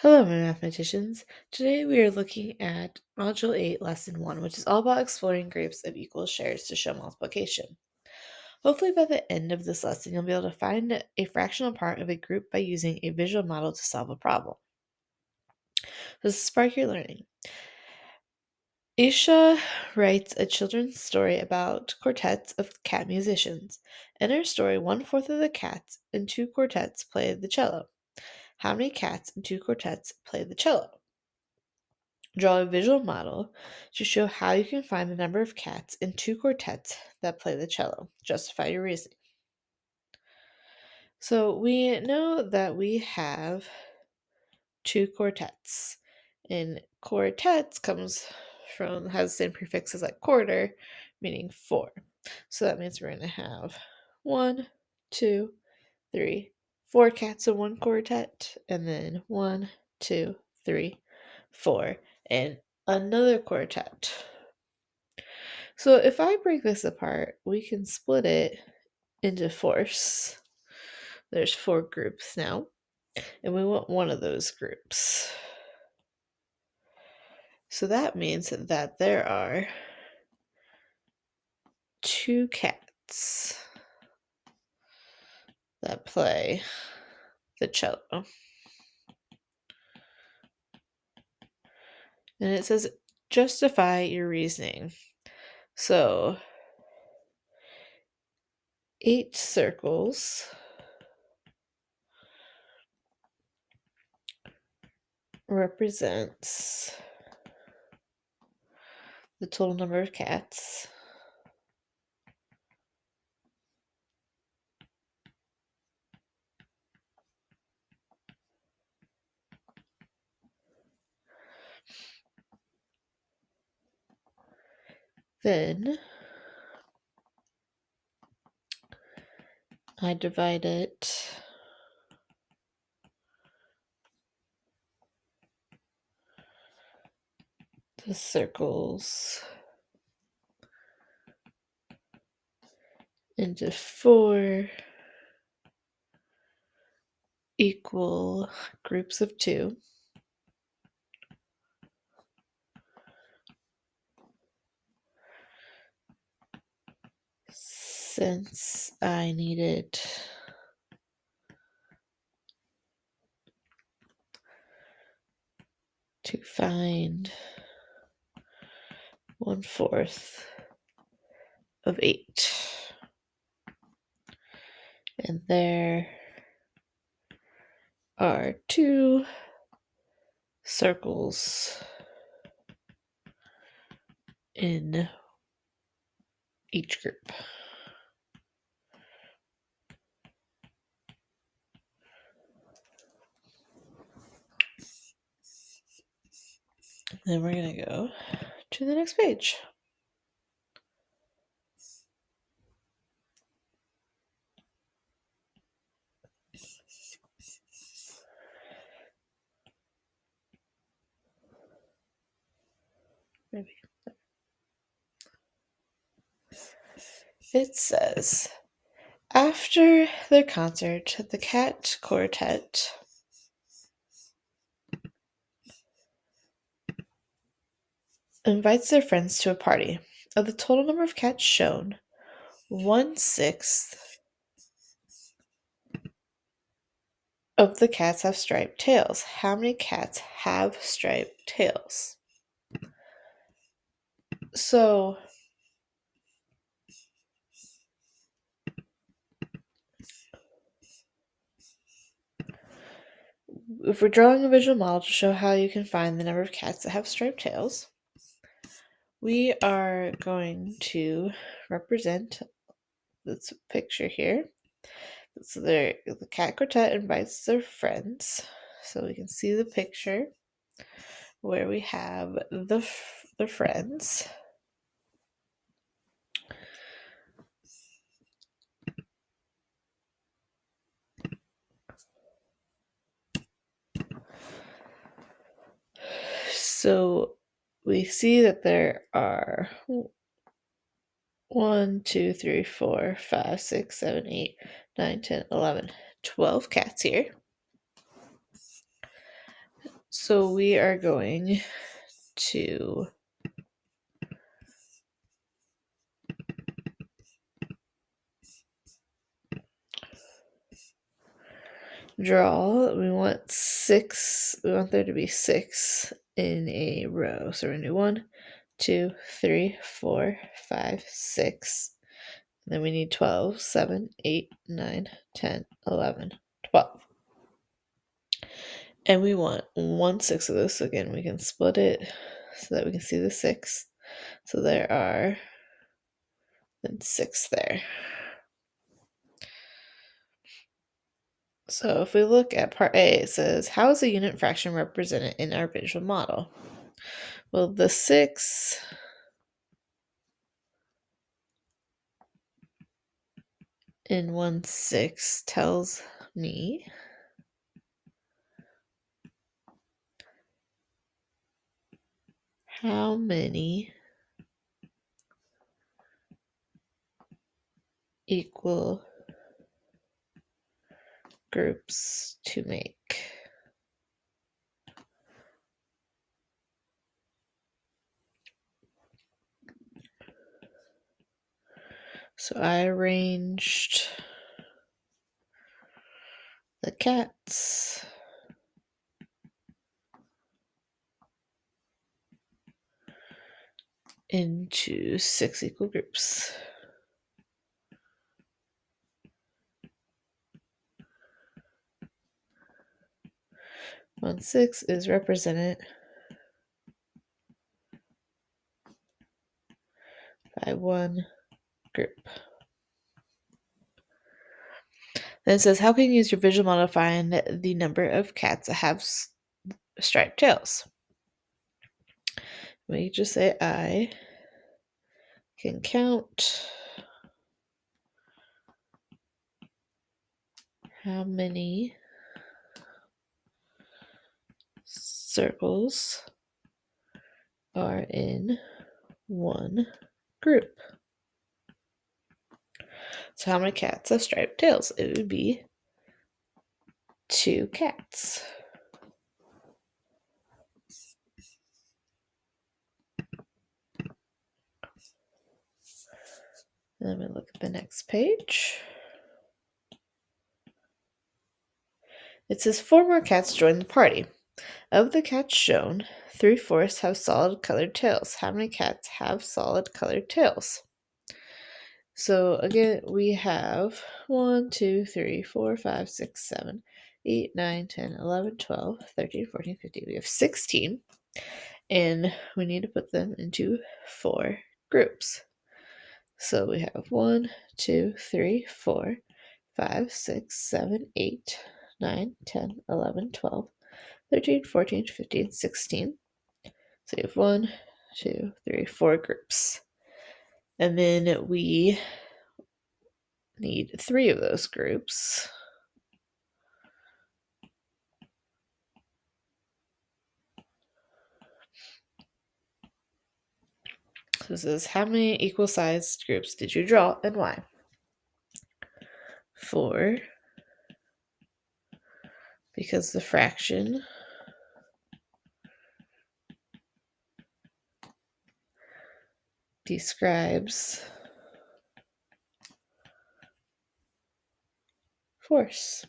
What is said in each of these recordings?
Hello, my mathematicians. Today we are looking at Module 8, Lesson 1, which is all about exploring groups of equal shares to show multiplication. Hopefully by the end of this lesson, you'll be able to find a fractional part of a group by using a visual model to solve a problem. This will spark your learning. Isha writes a children's story about quartets of cat musicians. In her story, 1/4 of the cats in two quartets play the cello. How many cats in two quartets play the cello? Draw a visual model to show how you can find the number of cats in two quartets that play the cello. Justify your reasoning. So we know that we have two quartets. And quartets has the same prefix as like quarter, meaning 4. So that means we're going to have 1, 2, 3, 4 cats in one quartet, and then 1, 2, 3, 4, and another quartet. So if I break this apart, we can split it into fourths. There's 4 groups now, and we want one of those groups. So that means that there are 2 cats that play the cello. And it says justify your reasoning. So 8 circles represents the total number of cats. Then I divide it the circles into 4 equal groups of 2. Since I needed to find 1/4 of 8. And there are 2 circles in each group. Then we're going to go to the next page. Maybe. It says, after the concert, the cat quartet invites their friends to a party. Of the total number of cats shown, 1/6 of the cats have striped tails. How many cats have striped tails? So if we're drawing a visual model to show how you can find the number of cats that have striped tails, we are going to represent this picture here. So the cat quartet invites their friends. So we can see the picture where we have the friends. So we see that there are 1, 2, 3, 4, 5, 6, 7, 8, 9, 10, 11, 12 cats here. So we are going to draw. We want there to be 6 in a row. So we're going to do 1, 2, 3, 4, 5, 6. And then we need 12, 7, 8, 9, 10, 11, 12. And we want 1/6 of this. So again, we can split it so that we can see the 6. So there are then 6 there. So if we look at part A, it says, how is a unit fraction represented in our visual model? Well, the 6 in 1/6 tells me how many equal groups to make. So I arranged the cats into 6 equal groups. 1/6 is represented by 1 group. Then it says, how can you use your visual model to find the number of cats that have striped tails? We just say I can count how many circles are in 1 group. So how many cats have striped tails? It would be 2 cats. Then we look at the next page. It says 4 more cats join the party. Of the cats shown, 3/4 have solid colored tails. How many cats have solid colored tails? So again, we have 1, 2, 3, 4, 5, 6, 7, 8, 9, 10, 11, 12, 13, 14, 15. We have 16. And we need to put them into 4 groups. So we have 1, 2, 3, 4, 5, 6, 7, 8, 9, 10, 11, 12, 13, 14, 15, 16. So you have 1, 2, 3, 4 groups. And then we need 3 of those groups. So this is how many equal sized groups did you draw and why? 4, because the fraction describes force.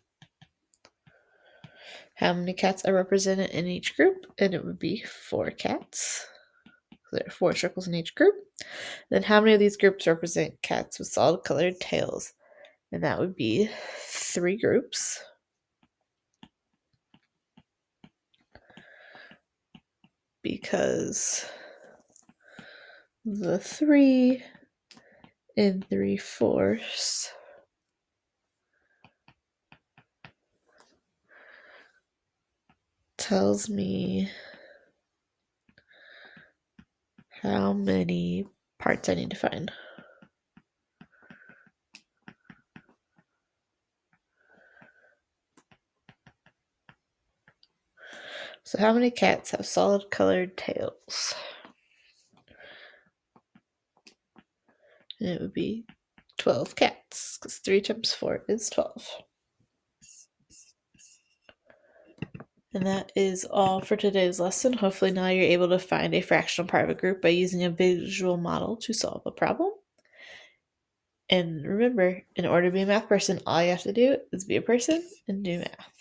How many cats are represented in each group? And it would be 4 cats. So there are 4 circles in each group. Then how many of these groups represent cats with solid colored tails? And that would be 3 groups. Because the 3 and 3/4 tells me how many parts I need to find. So how many cats have solid colored tails? And it would be 12 cats, because 3 times 4 is 12. And that is all for today's lesson. Hopefully now you're able to find a fractional part of a group by using a visual model to solve a problem. And remember, in order to be a math person, all you have to do is be a person and do math.